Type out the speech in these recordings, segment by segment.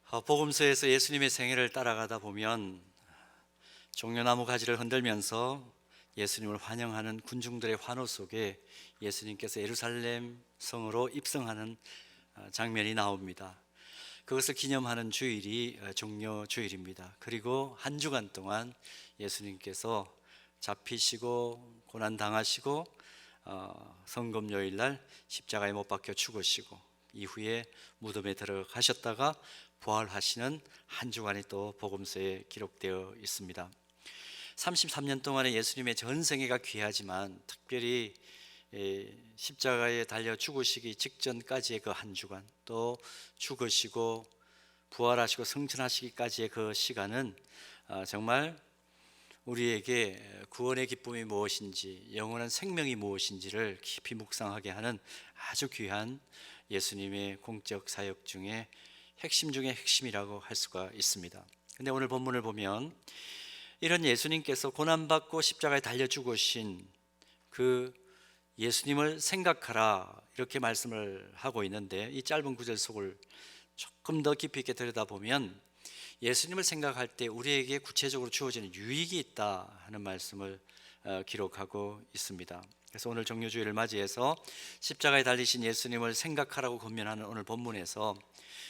복음서에서 예수님의 생애를 따라가다 보면 종려나무 가지를 흔들면서 예수님을 환영하는 군중들의 환호 속에 예수님께서 예루살렘 성으로 입성하는 장면이 나옵니다. 그것을 기념하는 주일이 종려 주일입니다. 그리고 한 주간 동안 예수님께서 잡히시고 고난 당하시고 성금요일 날 십자가에 못 박혀 죽으시고 이후에 무덤에 들어가셨다가 부활하시는 한 주간이 또 복음서에 기록되어 있습니다. 33년 동안의 예수님의 전생애가 귀하지만 특별히 십자가에 달려 죽으시기 직전까지의 그 한 주간, 또 죽으시고 부활하시고 승천하시기까지의 그 시간은 정말 우리에게 구원의 기쁨이 무엇인지, 영원한 생명이 무엇인지를 깊이 묵상하게 하는 아주 귀한 예수님의 공적 사역 중에 핵심 중에 핵심이라고 할 수가 있습니다. 근데 오늘 본문을 보면 이런 예수님께서 고난받고 십자가에 달려 죽으신 그 예수님을 생각하라, 이렇게 말씀을 하고 있는데, 이 짧은 구절 속을 조금 더 깊이 있게 들여다보면 예수님을 생각할 때 우리에게 구체적으로 주어지는 유익이 있다 하는 말씀을 기록하고 있습니다. 그래서 오늘 종료주일을 맞이해서 십자가에 달리신 예수님을 생각하라고 권면하는 오늘 본문에서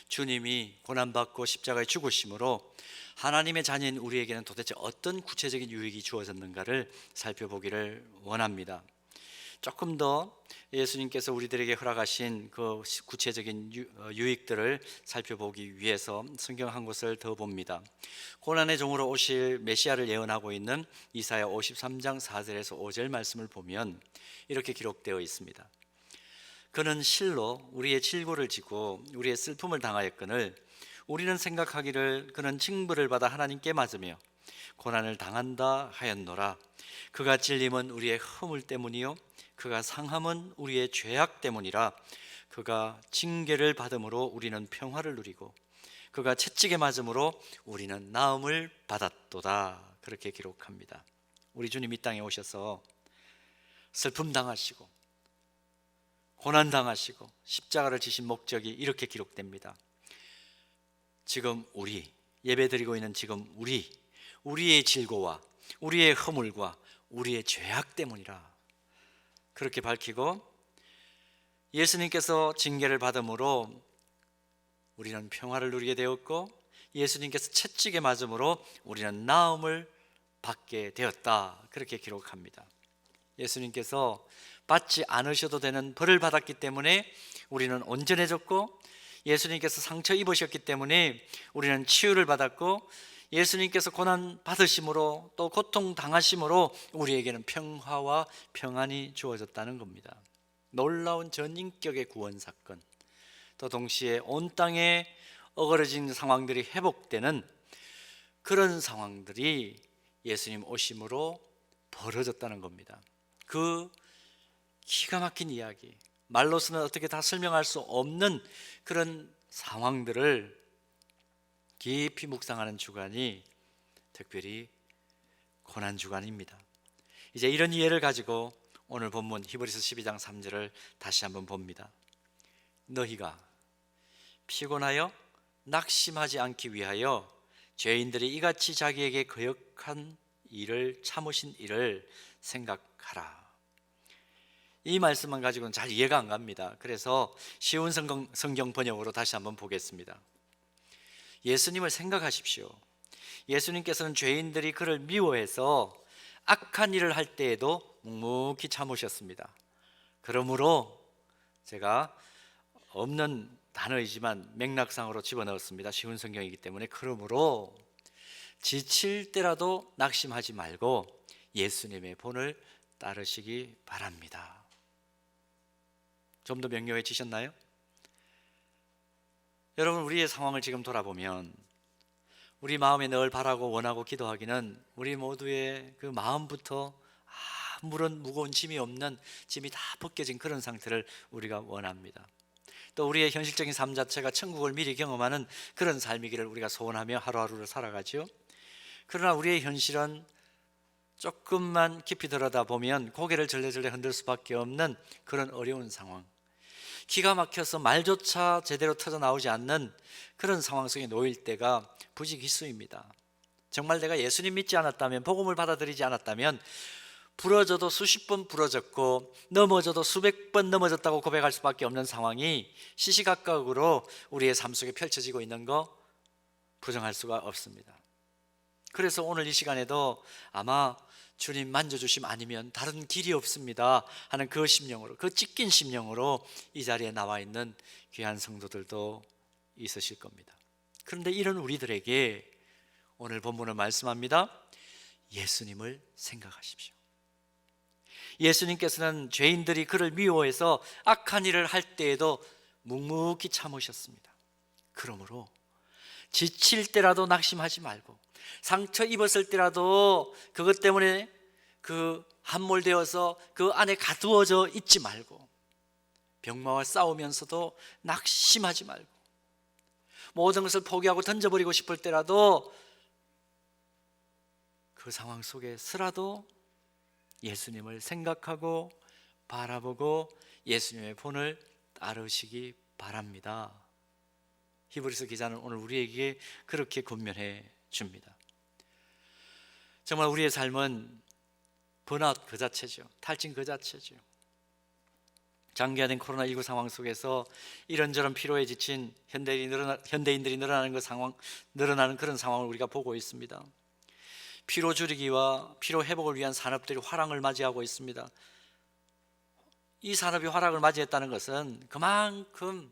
주님이 고난받고 십자가에 죽으심으로 하나님의 자녀인 우리에게는 도대체 어떤 구체적인 유익이 주어졌는가를 살펴보기를 원합니다. 조금 더 예수님께서 우리들에게 허락하신 그 구체적인 유익들을 살펴보기 위해서 성경 한 곳을 더 봅니다. 고난의 종으로 오실 메시아를 예언하고 있는 이사야 53장 4절에서 5절 말씀을 보면 이렇게 기록되어 있습니다. 그는 실로 우리의 질고를 지고 우리의 슬픔을 당하였거늘 우리는 생각하기를 그는 징벌을 받아 하나님께 맞으며 고난을 당한다 하였노라. 그가 찔림은 우리의 허물 때문이요 그가 상함은 우리의 죄악 때문이라. 그가 징계를 받음으로 우리는 평화를 누리고 그가 채찍에 맞음으로 우리는 나음을 받았도다. 그렇게 기록합니다. 우리 주님 이 땅에 오셔서 슬픔 당하시고 고난 당하시고 십자가를 지신 목적이 이렇게 기록됩니다. 지금 우리 예배드리고 있는 지금 우리의 질고와 우리의 허물과 우리의 죄악 때문이라 그렇게 밝히고, 예수님께서 징계를 받음으로 우리는 평화를 누리게 되었고 예수님께서 채찍에 맞음으로 우리는 나음을 받게 되었다. 그렇게 기록합니다. 예수님께서 받지 않으셔도 되는 벌을 받았기 때문에 우리는 온전해졌고, 예수님께서 상처 입으셨기 때문에 우리는 치유를 받았고, 예수님께서 고난 받으심으로 또 고통 당하심으로 우리에게는 평화와 평안이 주어졌다는 겁니다. 놀라운 전인격의 구원 사건, 또 동시에 온 땅에 어그러진 상황들이 회복되는 그런 상황들이 예수님 오심으로 벌어졌다는 겁니다. 그 기가 막힌 이야기, 말로서는 어떻게 다 설명할 수 없는 그런 상황들을 깊이 묵상하는 주간이 특별히 고난주간입니다. 이제 이런 이해를 가지고 오늘 본문 히브리서 12장 3절을 다시 한번 봅니다. 너희가 피곤하여 낙심하지 않기 위하여 죄인들이 이같이 자기에게 거역한 일을 참으신 일을 생각하라. 이 말씀만 가지고는 잘 이해가 안 갑니다. 그래서 쉬운 성경 번역으로 다시 한번 보겠습니다. 예수님을 생각하십시오. 예수님께서는 죄인들이 그를 미워해서 악한 일을 할 때에도 묵묵히 참으셨습니다. 그러므로 제가 없는 단어이지만 맥락상으로 집어넣었습니다. 쉬운 성경이기 때문에. 그러므로 지칠 때라도 낙심하지 말고 예수님의 본을 따르시기 바랍니다. 좀 더 명료해지셨나요? 여러분, 우리의 상황을 지금 돌아보면 우리 마음에 늘 바라고 원하고 기도하기는 우리 모두의 그 마음부터 아무런 무거운 짐이 없는, 짐이 다 벗겨진 그런 상태를 우리가 원합니다. 또 우리의 현실적인 삶 자체가 천국을 미리 경험하는 그런 삶이기를 우리가 소원하며 하루하루를 살아가죠. 그러나 우리의 현실은 조금만 깊이 들여다보면 고개를 절레절레 흔들 수밖에 없는 그런 어려운 상황, 기가 막혀서 말조차 제대로 터져 나오지 않는 그런 상황 속에 놓일 때가 부지기수입니다. 정말 내가 예수님 믿지 않았다면, 복음을 받아들이지 않았다면 부러져도 수십 번 부러졌고 넘어져도 수백 번 넘어졌다고 고백할 수밖에 없는 상황이 시시각각으로 우리의 삶 속에 펼쳐지고 있는 거 부정할 수가 없습니다. 그래서 오늘 이 시간에도 아마 주님 만져주심 아니면 다른 길이 없습니다 하는 그 심령으로, 그 찢긴 심령으로 이 자리에 나와 있는 귀한 성도들도 있으실 겁니다. 그런데 이런 우리들에게 오늘 본문은 말씀합니다. 예수님을 생각하십시오. 예수님께서는 죄인들이 그를 미워해서 악한 일을 할 때에도 묵묵히 참으셨습니다. 그러므로 지칠 때라도 낙심하지 말고, 상처 입었을 때라도 그것 때문에 그 함몰되어서 그 안에 가두어져 있지 말고, 병마와 싸우면서도 낙심하지 말고, 모든 것을 포기하고 던져버리고 싶을 때라도 그 상황 속에서라도 예수님을 생각하고 바라보고 예수님의 본을 따르시기 바랍니다. 히브리서 기자는 오늘 우리에게 그렇게 권면해 줍니다. 정말 우리의 삶은 번아웃 그 자체죠. 탈진 그 자체죠. 장기화된 코로나19 상황 속에서 이런저런 피로에 지친 현대인들이 늘어나는 그런 상황을 우리가 보고 있습니다. 피로 줄이기와 피로 회복을 위한 산업들이 화랑을 맞이하고 있습니다. 이 산업이 화랑을 맞이했다는 것은 그만큼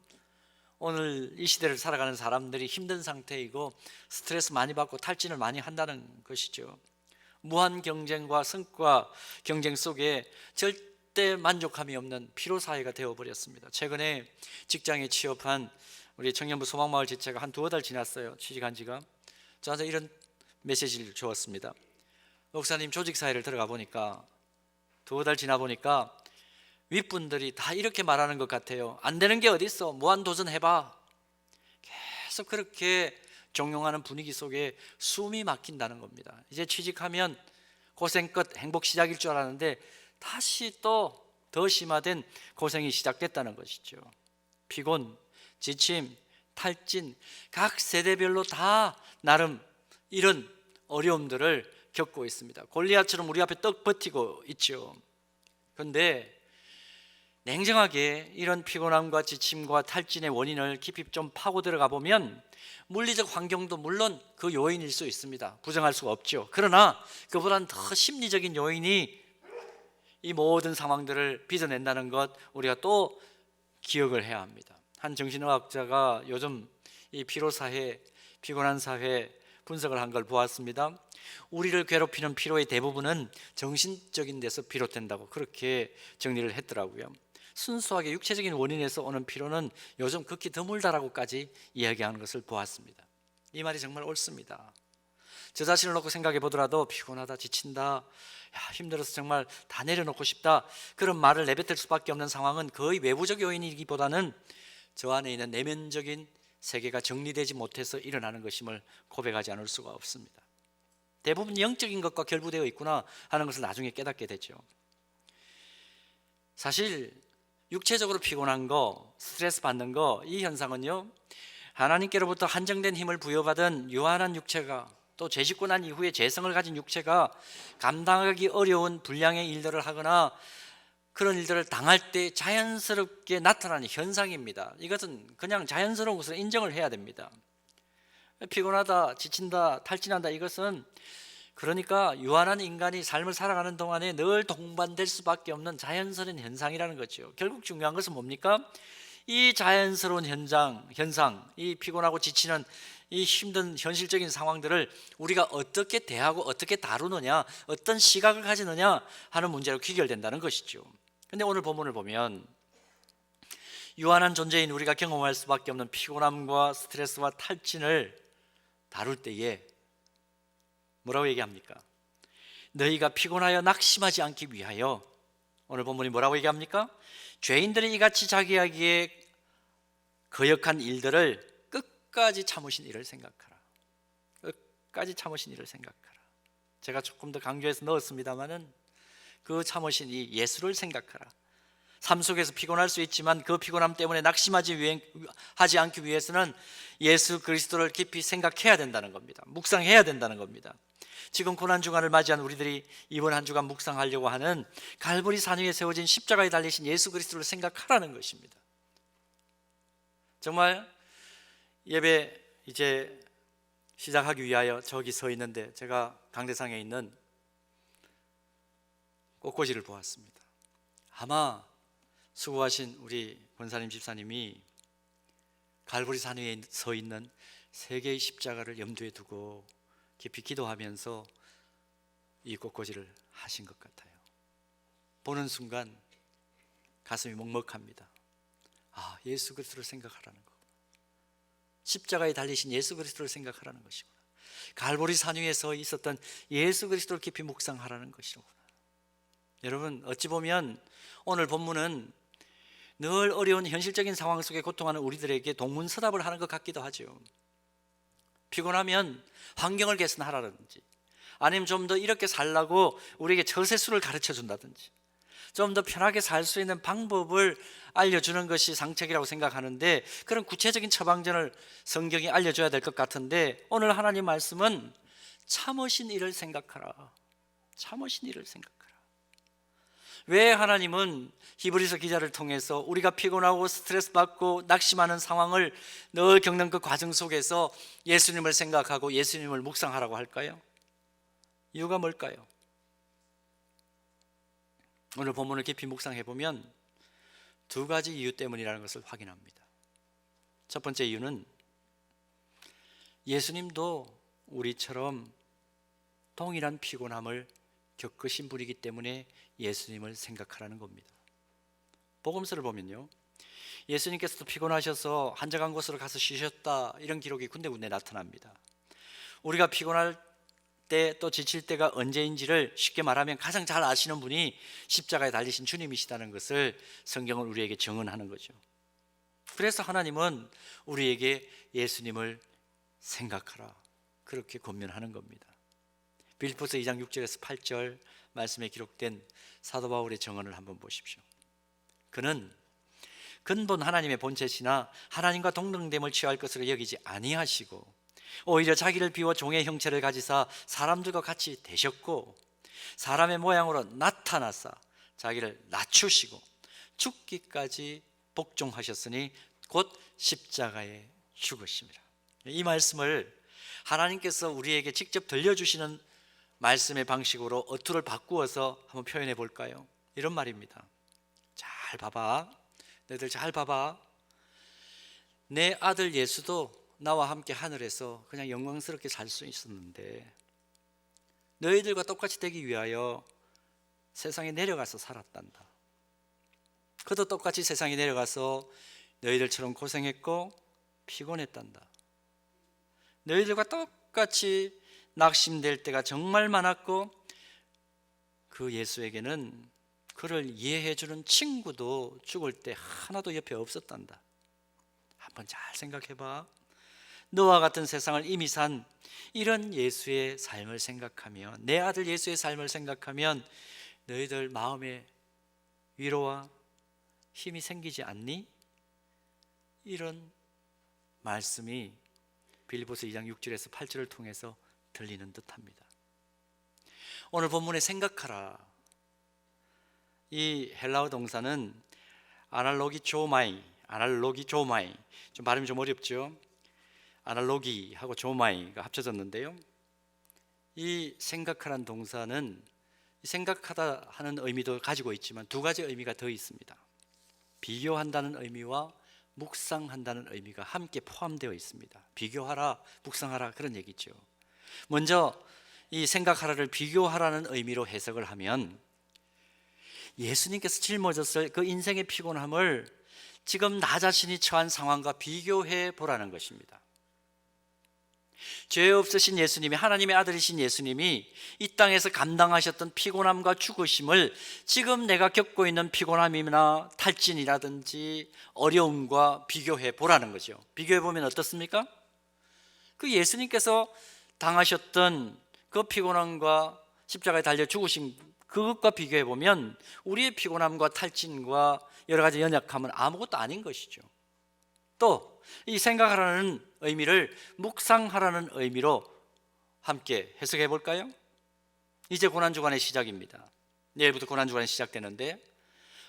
오늘 이 시대를 살아가는 사람들이 힘든 상태이고 스트레스 많이 받고 탈진을 많이 한다는 것이죠. 무한 경쟁과 성과 경쟁 속에 절대 만족함이 없는 피로사회가 되어버렸습니다. 최근에 직장에 취업한 우리 청년부 소망마을 지체가 한 두어 달 지났어요. 취직한 지가. 저한테 이런 메시지를 주었습니다. 목사님, 조직사회를 들어가 보니까 두어 달 지나 보니까 윗분들이 다 이렇게 말하는 것 같아요. 안 되는 게 어디 있어, 무한도전해봐. 계속 그렇게 종용하는 분위기 속에 숨이 막힌다는 겁니다. 이제 취직하면 고생 끝, 행복 시작일 줄 알았는데 다시 또 더 심화된 고생이 시작됐다는 것이죠. 피곤, 지침, 탈진, 각 세대별로 다 나름 이런 어려움들을 겪고 있습니다. 골리앗처럼 우리 앞에 떡 버티고 있죠. 그런데 냉정하게 이런 피곤함과 지침과 탈진의 원인을 깊이 좀 파고 들어가 보면 물리적 환경도 물론 그 요인일 수 있습니다. 부정할 수가 없죠. 그러나 그보다는 더 심리적인 요인이 이 모든 상황들을 빚어낸다는 것, 우리가 또 기억을 해야 합니다. 한 정신의학자가 요즘 이 피로사회, 피곤한 사회 분석을 한 걸 보았습니다. 우리를 괴롭히는 피로의 대부분은 정신적인 데서 비롯된다고 그렇게 정리를 했더라고요. 순수하게 육체적인 원인에서 오는 피로는 요즘 극히 드물다라고까지 이야기하는 것을 보았습니다. 이 말이 정말 옳습니다. 저 자신을 놓고 생각해 보더라도 피곤하다, 지친다, 힘들어서 정말 다 내려놓고 싶다, 그런 말을 내뱉을 수밖에 없는 상황은 거의 외부적 요인이기보다는 저 안에 있는 내면적인 세계가 정리되지 못해서 일어나는 것임을 고백하지 않을 수가 없습니다. 대부분 영적인 것과 결부되어 있구나 하는 것을 나중에 깨닫게 되죠. 사실 육체적으로 피곤한 거, 스트레스 받는 거, 이 현상은요, 하나님께로부터 한정된 힘을 부여받은 유한한 육체가, 또 죄짓고 난 이후에 죄성을 가진 육체가 감당하기 어려운 분량의 일들을 하거나 그런 일들을 당할 때 자연스럽게 나타나는 현상입니다. 이것은 그냥 자연스러운 것으로 인정을 해야 됩니다. 피곤하다, 지친다, 탈진한다, 이것은 그러니까 유한한 인간이 삶을 살아가는 동안에 늘 동반될 수밖에 없는 자연스러운 현상이라는 거죠. 결국 중요한 것은 뭡니까? 이 자연스러운 현상, 이 피곤하고 지치는 이 힘든 현실적인 상황들을 우리가 어떻게 대하고 어떻게 다루느냐, 어떤 시각을 가지느냐 하는 문제로 귀결된다는 것이죠. 그런데 오늘 본문을 보면 유한한 존재인 우리가 경험할 수밖에 없는 피곤함과 스트레스와 탈진을 다룰 때에 뭐라고 얘기합니까? 너희가 피곤하여 낙심하지 않기 위하여, 오늘 본문이 뭐라고 얘기합니까? 죄인들이 이같이 자기에게 거역한 일들을 끝까지 참으신 이를 생각하라. 끝까지 참으신 이를 생각하라. 제가 조금 더 강조해서 넣었습니다마는 그 참으신 이 예수를 생각하라. 삶 속에서 피곤할 수 있지만 그 피곤함 때문에 낙심하지 않기 위해서는 예수 그리스도를 깊이 생각해야 된다는 겁니다. 묵상해야 된다는 겁니다. 지금 고난주간을 맞이한 우리들이 이번 한 주간 묵상하려고 하는 갈보리 산 위에 세워진 십자가에 달리신 예수 그리스도를 생각하라는 것입니다. 정말 예배 이제 시작하기 위하여 저기 서 있는데 제가 강대상에 있는 꽃꽂이를 보았습니다. 아마 수고하신 우리 권사님 집사님이 갈보리 산 위에 서 있는 세 개의 십자가를 염두에 두고 깊이 기도하면서 이 꽃꽂이를 하신 것 같아요. 보는 순간 가슴이 먹먹합니다. 아, 예수 그리스도를 생각하라는 거, 십자가에 달리신 예수 그리스도를 생각하라는 것이구나. 갈보리 산 위에 서 있었던 예수 그리스도를 깊이 묵상하라는 것이구나. 여러분, 어찌 보면 오늘 본문은 늘 어려운 현실적인 상황 속에 고통하는 우리들에게 동문서답을 하는 것 같기도 하죠. 피곤하면 환경을 개선하라든지, 아니면 좀 더 이렇게 살라고 우리에게 처세술을 가르쳐 준다든지, 좀 더 편하게 살 수 있는 방법을 알려주는 것이 상책이라고 생각하는데, 그런 구체적인 처방전을 성경이 알려줘야 될 것 같은데, 오늘 하나님 말씀은 참으신 이를 생각하라. 참으신 이를 생각하라. 왜 하나님은 히브리서 기자를 통해서 우리가 피곤하고 스트레스 받고 낙심하는 상황을 늘 겪는 그 과정 속에서 예수님을 생각하고 예수님을 묵상하라고 할까요? 이유가 뭘까요? 오늘 본문을 깊이 묵상해 보면 두 가지 이유 때문이라는 것을 확인합니다. 첫 번째 이유는 예수님도 우리처럼 동일한 피곤함을 겪으신 분이기 때문에 예수님을 생각하라는 겁니다. 복음서를 보면요, 예수님께서도 피곤하셔서 한적한 곳으로 가서 쉬셨다, 이런 기록이 군데군데 나타납니다. 우리가 피곤할 때 또 지칠 때가 언제인지를 쉽게 말하면 가장 잘 아시는 분이 십자가에 달리신 주님이시다는 것을 성경은 우리에게 증언하는 거죠. 그래서 하나님은 우리에게 예수님을 생각하라, 그렇게 권면하는 겁니다. 빌립보서 2장 6절에서 8절 말씀에 기록된 사도 바울의 증언을 한번 보십시오. 그는 근본 하나님의 본체시나 하나님과 동등됨을 취할 것으로 여기지 아니하시고 오히려 자기를 비워 종의 형체를 가지사 사람들과 같이 되셨고 사람의 모양으로 나타나사 자기를 낮추시고 죽기까지 복종하셨으니 곧 십자가에 죽으심이라. 이 말씀을 하나님께서 우리에게 직접 들려주시는 말씀의 방식으로 어투를 바꾸어서 한번 표현해 볼까요? 이런 말입니다. 잘 봐봐, 너희들 잘 봐봐. 내 아들 예수도 나와 함께 하늘에서 그냥 영광스럽게 살 수 있었는데 너희들과 똑같이 되기 위하여 세상에 내려가서 살았단다. 그도 똑같이 세상에 내려가서 너희들처럼 고생했고 피곤했단다. 너희들과 똑같이 낙심될 때가 정말 많았고 그 예수에게는 그를 이해해주는 친구도 죽을 때 하나도 옆에 없었단다. 한번 잘 생각해봐. 너와 같은 세상을 이미 산 이런 예수의 삶을 생각하면, 내 아들 예수의 삶을 생각하면 너희들 마음에 위로와 힘이 생기지 않니? 이런 말씀이 빌립보서 2장 6절에서 8절을 통해서 들리는 듯합니다. 오늘 본문에 생각하라, 이 헬라어 동사는 아날로기조마이, 좀 발음이 좀 어렵죠. 아날로기하고 조마이가 합쳐졌는데요, 이 생각하라는 동사는 생각하다 하는 의미도 가지고 있지만 두 가지 의미가 더 있습니다. 비교한다는 의미와 묵상한다는 의미가 함께 포함되어 있습니다. 비교하라, 묵상하라, 그런 얘기죠. 먼저 이 생각하라를 비교하라는 의미로 해석을 하면 예수님께서 짊어졌을 그 인생의 피곤함을 지금 나 자신이 처한 상황과 비교해 보라는 것입니다. 죄 없으신 예수님이, 하나님의 아들이신 예수님이 이 땅에서 감당하셨던 피곤함과 죽으심을 지금 내가 겪고 있는 피곤함이나 탈진이라든지 어려움과 비교해 보라는 거죠. 비교해 보면 어떻습니까? 그 예수님께서 당하셨던 그 피곤함과 십자가에 달려 죽으신 그것과 비교해 보면 우리의 피곤함과 탈진과 여러 가지 연약함은 아무것도 아닌 것이죠. 또 이 생각하라는 의미를 묵상하라는 의미로 함께 해석해 볼까요? 이제 고난주간의 시작입니다. 내일부터 고난주간이 시작되는데,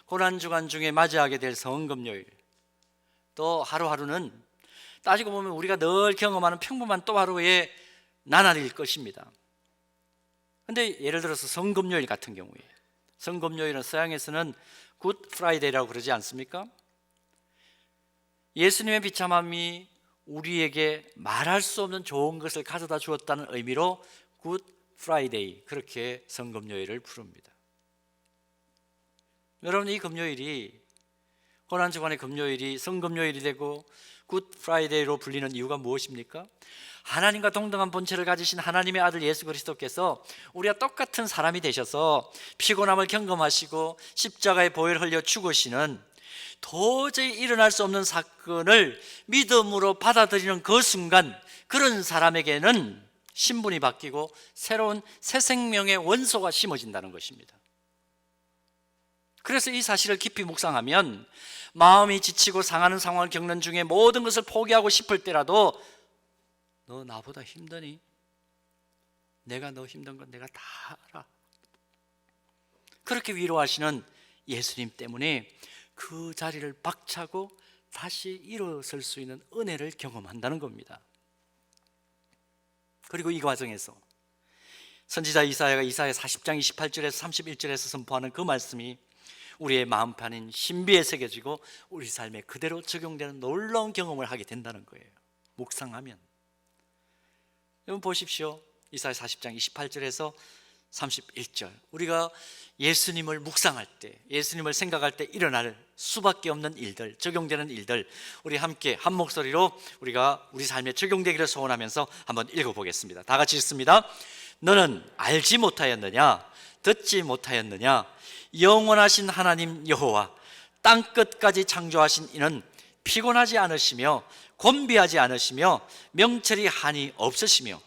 고난주간 중에 맞이하게 될 성금요일, 또 하루하루는 따지고 보면 우리가 늘 경험하는 평범한 또 하루의 나날일 것입니다. 근데 예를 들어서 성금요일 같은 경우에, 성금요일은 서양에서는 굿 프라이데이라고 그러지 않습니까? 예수님의 비참함이 우리에게 말할 수 없는 좋은 것을 가져다 주었다는 의미로 굿 프라이데이, 그렇게 성금요일을 부릅니다. 여러분, 이 금요일이, 고난주간의 금요일이 성금요일이 되고 굿 프라이데이로 불리는 이유가 무엇입니까? 하나님과 동등한 본체를 가지신 하나님의 아들 예수 그리스도께서 우리와 똑같은 사람이 되셔서 피곤함을 경험하시고 십자가의 보혈을 흘려 죽으시는, 도저히 일어날 수 없는 사건을 믿음으로 받아들이는 그 순간, 그런 사람에게는 신분이 바뀌고 새로운 새 생명의 원소가 심어진다는 것입니다. 그래서 이 사실을 깊이 묵상하면 마음이 지치고 상하는 상황을 겪는 중에 모든 것을 포기하고 싶을 때라도, 너 나보다 힘드니? 내가 너 힘든 건 내가 다 알아. 그렇게 위로하시는 예수님 때문에 그 자리를 박차고 다시 일어설 수 있는 은혜를 경험한다는 겁니다. 그리고 이 과정에서 선지자 이사야가 이사야 40장 28절에서 31절에서 선포하는 그 말씀이 우리의 마음판인 신비에 새겨지고 우리 삶에 그대로 적용되는 놀라운 경험을 하게 된다는 거예요. 묵상하면. 여러분 보십시오. 이사야 40장 28절에서 31절, 우리가 예수님을 묵상할 때, 예수님을 생각할 때 일어날 수밖에 없는 일들, 적용되는 일들, 우리 함께 한 목소리로 우리가 우리 삶에 적용되기를 소원하면서 한번 읽어보겠습니다. 다 같이 읽습니다. 너는 알지 못하였느냐? 듣지 못하였느냐? 영원하신 하나님 여호와, 땅끝까지 창조하신 이는 피곤하지 않으시며 곤비하지 않으시며 명철이 한이 없으시며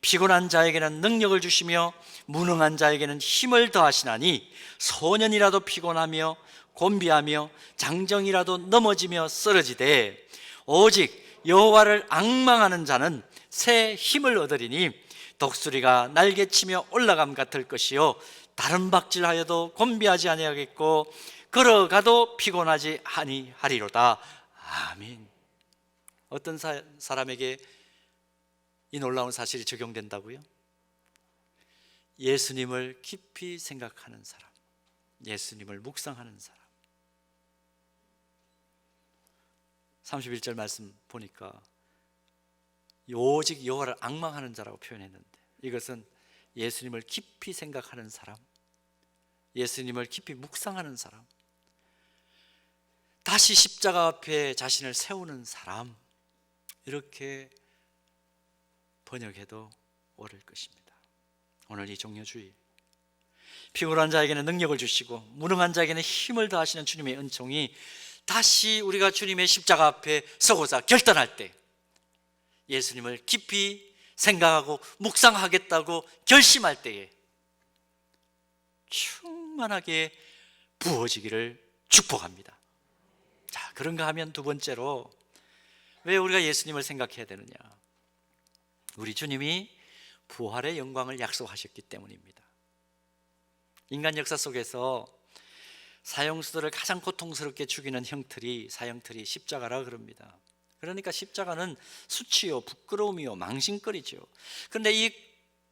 피곤한 자에게는 능력을 주시며 무능한 자에게는 힘을 더하시나니, 소년이라도 피곤하며 곤비하며 장정이라도 넘어지며 쓰러지되 오직 여호와를 앙망하는 자는 새 힘을 얻으리니 독수리가 날개치며 올라감 같을 것이요 다른 박질하여도 곤비하지 아니하겠고 걸어가도 피곤하지 아니하리로다. 아멘. 어떤 사람에게 이 놀라운 사실이 적용된다고요? 예수님을 깊이 생각하는 사람, 예수님을 묵상하는 사람. 31절 말씀 보니까 오직 여호와를 앙망하는 자라고 표현했는데, 이것은 예수님을 깊이 생각하는 사람, 예수님을 깊이 묵상하는 사람, 다시 십자가 앞에 자신을 세우는 사람, 이렇게 번역해도 옳을 것입니다. 오늘 이 종려주일, 피곤한 자에게는 능력을 주시고 무능한 자에게는 힘을 더하시는 주님의 은총이 다시 우리가 주님의 십자가 앞에 서고자 결단할 때, 예수님을 깊이 생각하고 묵상하겠다고 결심할 때에 충만하게 부어지기를 축복합니다. 자, 그런가 하면 두 번째로, 왜 우리가 예수님을 생각해야 되느냐? 우리 주님이 부활의 영광을 약속하셨기 때문입니다. 인간 역사 속에서 사형수들을 가장 고통스럽게 죽이는 형틀이, 사형틀이 십자가라 그럽니다. 그러니까 십자가는 수치요 부끄러움이요 망신거리죠. 그런데 이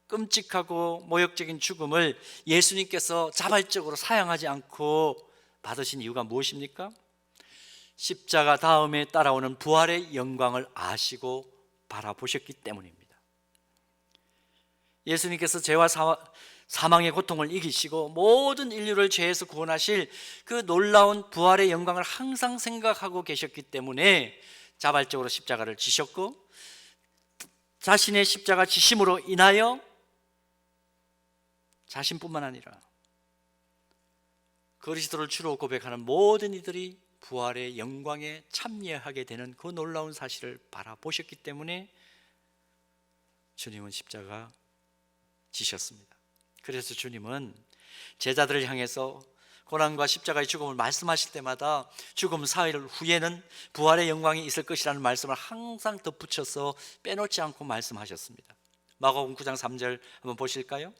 끔찍하고 모욕적인 죽음을 예수님께서 자발적으로 사양하지 않고 받으신 이유가 무엇입니까? 십자가 다음에 따라오는 부활의 영광을 아시고 바라보셨기 때문입니다. 예수님께서 죄와 사망의 고통을 이기시고 모든 인류를 죄에서 구원하실 그 놀라운 부활의 영광을 항상 생각하고 계셨기 때문에 자발적으로 십자가를 지셨고, 자신의 십자가 지심으로 인하여 자신뿐만 아니라 그리스도를 주로 고백하는 모든 이들이 부활의 영광에 참여하게 되는 그 놀라운 사실을 바라보셨기 때문에 주님은 십자가 지셨습니다. 그래서 주님은 제자들을 향해서 고난과 십자가의 죽음을 말씀하실 때마다 죽음 사흘 후에는 부활의 영광이 있을 것이라는 말씀을 항상 덧붙여서 빼놓지 않고 말씀하셨습니다. 마가복음 9장 3절 한번 보실까요?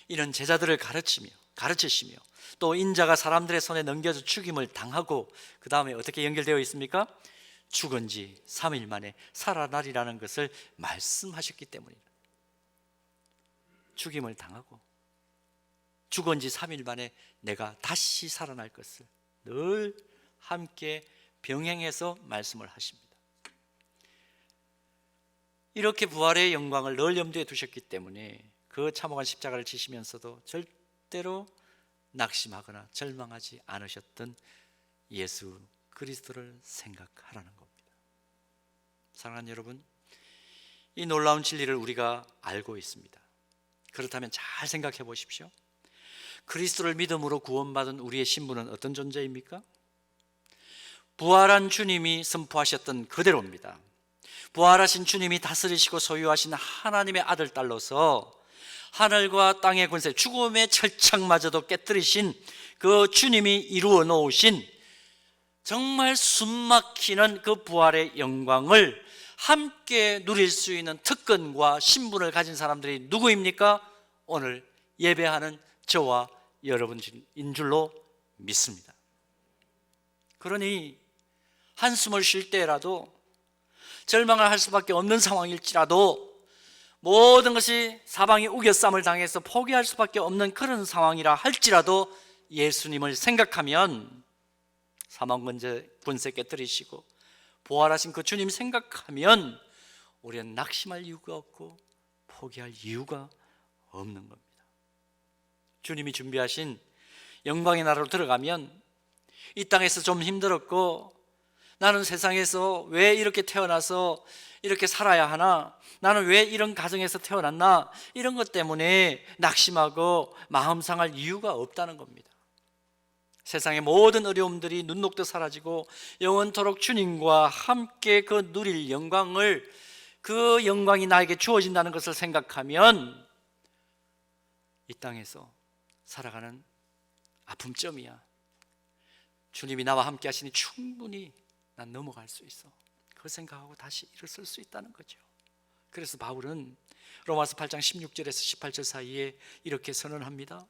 이런 제자들을 가르치시며 또 인자가 사람들의 손에 넘겨져 죽임을 당하고 그 다음에 어떻게 연결되어 있습니까? 죽은 지 3일 만에 살아나리라는 것을 말씀하셨기 때문입니다. 죽임을 당하고 죽은 지 3일 만에 내가 다시 살아날 것을 늘 함께 병행해서 말씀을 하십니다. 이렇게 부활의 영광을 늘 염두에 두셨기 때문에 그 참혹한 십자가를 지시면서도 절대로 낙심하거나 절망하지 않으셨던 예수 그리스도를 생각하라는 겁니다. 사랑하는 여러분, 이 놀라운 진리를 우리가 알고 있습니다. 그렇다면 잘 생각해 보십시오. 그리스도를 믿음으로 구원받은 우리의 신분은 어떤 존재입니까? 부활한 주님이 선포하셨던 그대로입니다. 부활하신 주님이 다스리시고 소유하신 하나님의 아들 딸로서 하늘과 땅의 권세, 죽음의 철창마저도 깨뜨리신 그 주님이 이루어 놓으신 정말 숨막히는 그 부활의 영광을 함께 누릴 수 있는 특권과 신분을 가진 사람들이 누구입니까? 오늘 예배하는 저와 여러분인 줄로 믿습니다. 그러니 한숨을 쉴 때라도 절망을 할 수밖에 없는 상황일지라도 모든 것이 사방이 우겨쌈을 당해서 포기할 수밖에 없는 그런 상황이라 할지라도 예수님을 생각하면 사망 권세 깨뜨리시고 부활하신 그 주님 생각하면 우리는 낙심할 이유가 없고 포기할 이유가 없는 겁니다. 주님이 준비하신 영광의 나라로 들어가면 이 땅에서 좀 힘들었고 나는 세상에서 왜 이렇게 태어나서 이렇게 살아야 하나? 나는 왜 이런 가정에서 태어났나? 이런 것 때문에 낙심하고 마음 상할 이유가 없다는 겁니다. 세상의 모든 어려움들이 눈 녹듯 사라지고 영원토록 주님과 함께 그 누릴 영광을, 그 영광이 나에게 주어진다는 것을 생각하면 이 땅에서 살아가는 아픔점이야. 주님이 나와 함께 하시니 충분히 난 넘어갈 수 있어. 그 생각하고 다시 일어설 수 있다는 거죠. 그래서 바울은 로마서 8장 16절에서 18절 사이에 이렇게 선언합니다.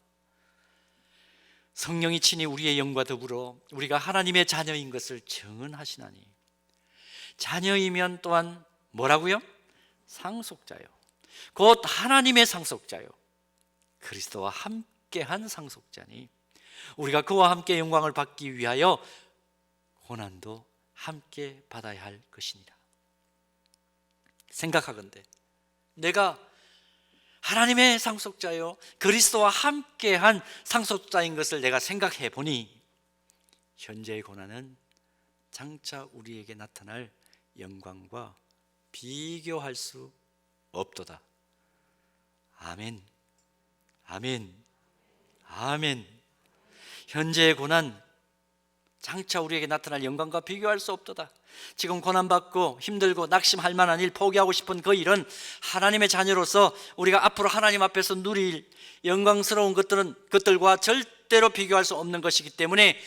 성령이 친히 우리의 영과 더불어 우리가 하나님의 자녀인 것을 증언하시나니, 자녀이면 또한 뭐라고요? 상속자요, 곧 하나님의 상속자요, 그리스도와 함께한 상속자니 우리가 그와 함께 영광을 받기 위하여 고난도 함께 받아야 할 것이니라. 생각하건대 내가 하나님의 상속자요 그리스도와 함께한 상속자인 것을 내가 생각해 보니 현재의 고난은 장차 우리에게 나타날 영광과 비교할 수 없도다. 아멘, 아멘, 아멘. 현재의 고난 장차 우리에게 나타날 영광과 비교할 수 없도다. 지금 고난받고 힘들고 낙심할 만한 일, 포기하고 싶은 그 일은 하나님의 자녀로서 우리가 앞으로 하나님 앞에서 누릴 영광스러운 것들과 절대로 비교할 수 없는 것이기 때문에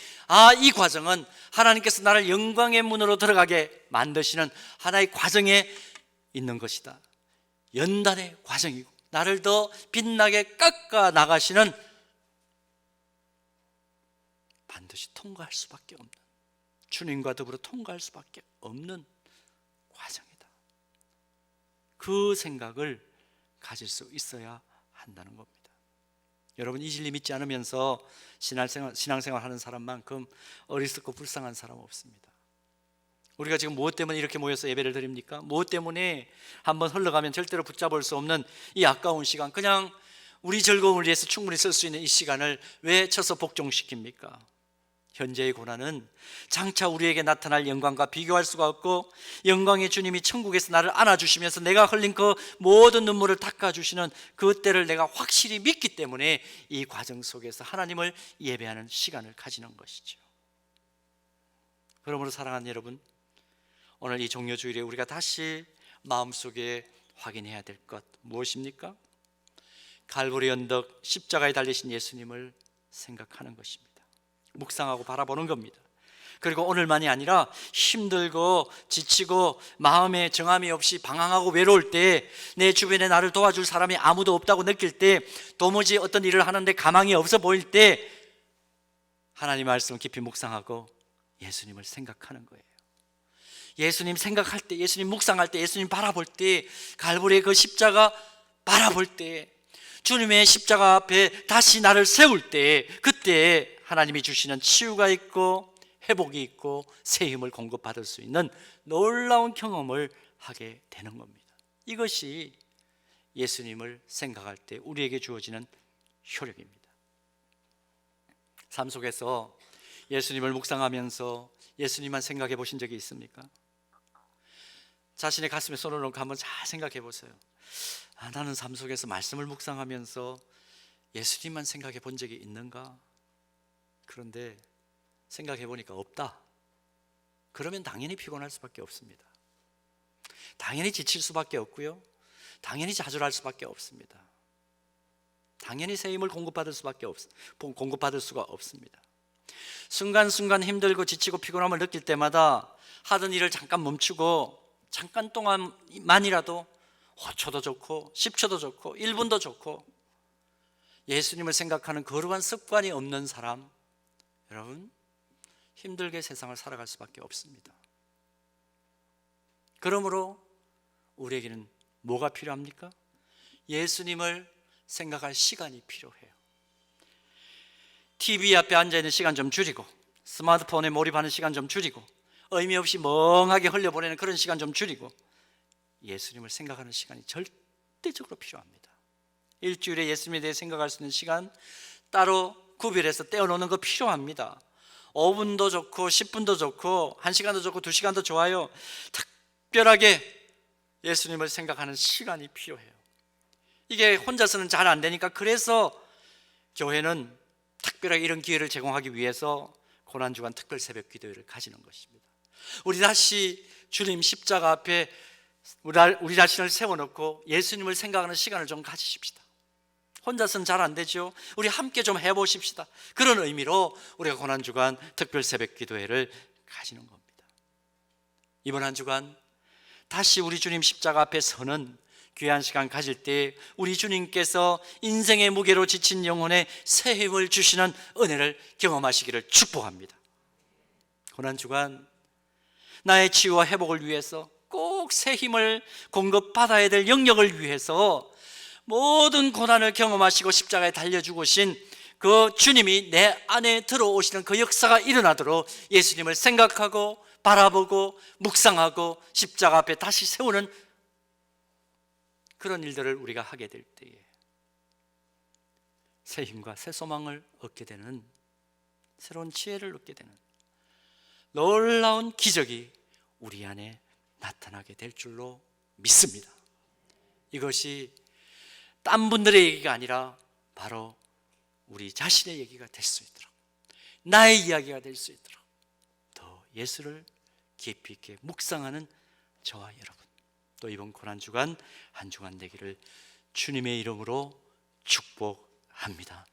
이 과정은 하나님께서 나를 영광의 문으로 들어가게 만드시는 하나의 과정에 있는 것이다. 연단의 과정이고 나를 더 빛나게 깎아 나가시는, 반드시 통과할 수밖에 없는, 주님과 더불어 통과할 수밖에 없는 과정이다. 그 생각을 가질 수 있어야 한다는 겁니다. 여러분, 이 진리 믿지 않으면서 신앙생활 하는 사람만큼 어리석고 불쌍한 사람 없습니다. 우리가 지금 무엇 때문에 이렇게 모여서 예배를 드립니까? 무엇 때문에 한번 흘러가면 절대로 붙잡을 수 없는 이 아까운 시간, 그냥 우리 즐거움을 위해서 충분히 쓸 수 있는 이 시간을 왜 쳐서 복종시킵니까? 현재의 고난은 장차 우리에게 나타날 영광과 비교할 수가 없고, 영광의 주님이 천국에서 나를 안아주시면서 내가 흘린 그 모든 눈물을 닦아주시는 그 때를 내가 확실히 믿기 때문에 이 과정 속에서 하나님을 예배하는 시간을 가지는 것이죠. 그러므로 사랑하는 여러분, 오늘 이 종료주일에 우리가 다시 마음속에 확인해야 될 것 무엇입니까? 갈보리 언덕 십자가에 달리신 예수님을 생각하는 것입니다. 묵상하고 바라보는 겁니다. 그리고 오늘만이 아니라 힘들고 지치고 마음에 정함이 없이 방황하고 외로울 때, 내 주변에 나를 도와줄 사람이 아무도 없다고 느낄 때, 도무지 어떤 일을 하는데 가망이 없어 보일 때 하나님 말씀을 깊이 묵상하고 예수님을 생각하는 거예요. 예수님 생각할 때, 예수님 묵상할 때, 예수님 바라볼 때, 갈보리의 그 십자가 바라볼 때, 주님의 십자가 앞에 다시 나를 세울 때, 그때 하나님이 주시는 치유가 있고 회복이 있고 새 힘을 공급받을 수 있는 놀라운 경험을 하게 되는 겁니다. 이것이 예수님을 생각할 때 우리에게 주어지는 효력입니다. 삶 속에서 예수님을 묵상하면서 예수님만 생각해 보신 적이 있습니까? 자신의 가슴에 손을 놓고 한번 잘 생각해 보세요. 나는 삶 속에서 말씀을 묵상하면서 예수님만 생각해 본 적이 있는가? 그런데 생각해 보니까 없다. 그러면 당연히 피곤할 수밖에 없습니다. 당연히 지칠 수밖에 없고요, 당연히 좌절할 수밖에 없습니다. 당연히 새 힘을 공급받을 수가 없습니다. 순간순간 힘들고 지치고 피곤함을 느낄 때마다 하던 일을 잠깐 멈추고 잠깐 동안만이라도 5초도 좋고 10초도 좋고 1분도 좋고 예수님을 생각하는 거룩한 습관이 없는 사람, 여러분, 힘들게 세상을 살아갈 수밖에 없습니다. 그러므로 우리에게는 뭐가 필요합니까? 예수님을 생각할 시간이 필요해요. TV 앞에 앉아있는 시간 좀 줄이고, 스마트폰에 몰입하는 시간 좀 줄이고, 의미 없이 멍하게 흘려보내는 그런 시간 좀 줄이고 예수님을 생각하는 시간이 절대적으로 필요합니다. 일주일에 예수님에 대해 생각할 수 있는 시간 따로 구별해서 떼어놓는 거 필요합니다. 5분도 좋고 10분도 좋고 1시간도 좋고 2시간도 좋아요. 특별하게 예수님을 생각하는 시간이 필요해요. 이게 혼자서는 잘 안 되니까, 그래서 교회는 특별하게 이런 기회를 제공하기 위해서 고난주간 특별 새벽 기도회를 가지는 것입니다. 우리 다시 주님 십자가 앞에 우리 자신을 세워놓고 예수님을 생각하는 시간을 좀 가지십시다. 혼자서는 잘 안 되죠. 우리 함께 좀 해보십시다. 그런 의미로 우리가 고난주간 특별 새벽 기도회를 가지는 겁니다. 이번 한 주간 다시 우리 주님 십자가 앞에 서는 귀한 시간 가질 때 우리 주님께서 인생의 무게로 지친 영혼에 새 힘을 주시는 은혜를 경험하시기를 축복합니다. 고난주간 나의 치유와 회복을 위해서 꼭 새 힘을 공급받아야 될 영역을 위해서 모든 고난을 경험하시고 십자가에 달려죽으신 그 주님이 내 안에 들어오시는 그 역사가 일어나도록 예수님을 생각하고 바라보고 묵상하고 십자가 앞에 다시 세우는 그런 일들을 우리가 하게 될 때에 새 힘과 새 소망을 얻게 되는, 새로운 지혜를 얻게 되는 놀라운 기적이 우리 안에 나타나게 될 줄로 믿습니다. 이것이 딴 분들의 얘기가 아니라 바로 우리 자신의 얘기가 될 수 있도록, 나의 이야기가 될 수 있도록 더 예수를 깊이 있게 묵상하는 저와 여러분, 또 이번 고난주간 한 주간 되기를 주님의 이름으로 축복합니다.